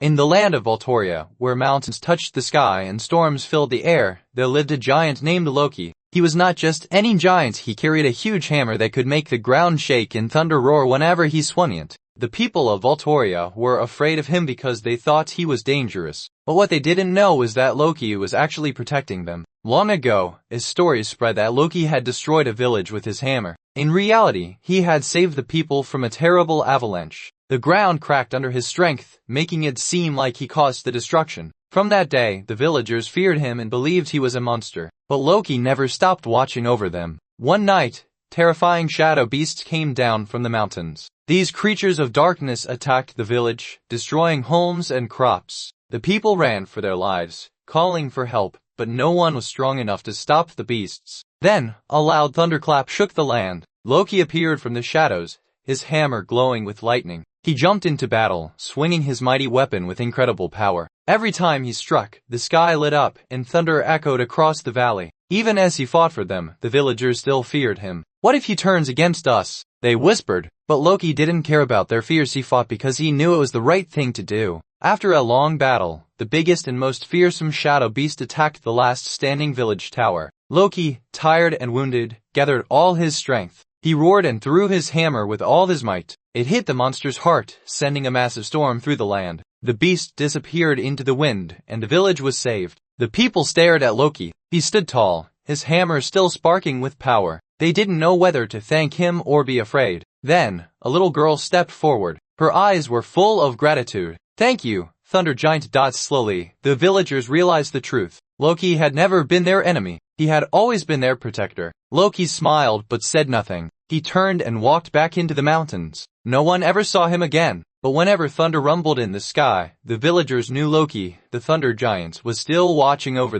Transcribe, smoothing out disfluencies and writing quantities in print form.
In the land of Voltoria, where mountains touched the sky and storms filled the air, there lived a giant named Loki. He was not just any giant, he carried a huge hammer that could make the ground shake and thunder roar whenever he swung it. The people of Voltoria were afraid of him because they thought he was dangerous. But what they didn't know was that Loki was actually protecting them. Long ago, a story spread that Loki had destroyed a village with his hammer. In reality, he had saved the people from a terrible avalanche. The ground cracked under his strength, making it seem like he caused the destruction. From that day, the villagers feared him and believed he was a monster. But Loki never stopped watching over them. One night, terrifying shadow beasts came down from the mountains. These creatures of darkness attacked the village, destroying homes and crops. The people ran for their lives, calling for help, but no one was strong enough to stop the beasts. Then, a loud thunderclap shook the land. Loki appeared from the shadows, his hammer glowing with lightning. He jumped into battle, swinging his mighty weapon with incredible power. Every time he struck, the sky lit up, and thunder echoed across the valley. Even as he fought for them, the villagers still feared him. "What if he turns against us?" they whispered. But Loki didn't care about their fears. He fought because he knew it was the right thing to do. After a long battle, the biggest and most fearsome shadow beast attacked the last standing village tower. Loki, tired and wounded, gathered all his strength. He roared and threw his hammer with all his might. It hit the monster's heart, sending a massive storm through the land. The beast disappeared into the wind, and the village was saved. The people stared at Loki. He stood tall, his hammer still sparking with power. They didn't know whether to thank him or be afraid. Then, a little girl stepped forward. Her eyes were full of gratitude. "Thank you, Thunder Giant." Slowly, the villagers realized the truth. Loki had never been their enemy. He had always been their protector. Loki smiled but said nothing. He turned and walked back into the mountains. No one ever saw him again. But whenever thunder rumbled in the sky, the villagers knew Loki, the Thunder Giant, was still watching over them.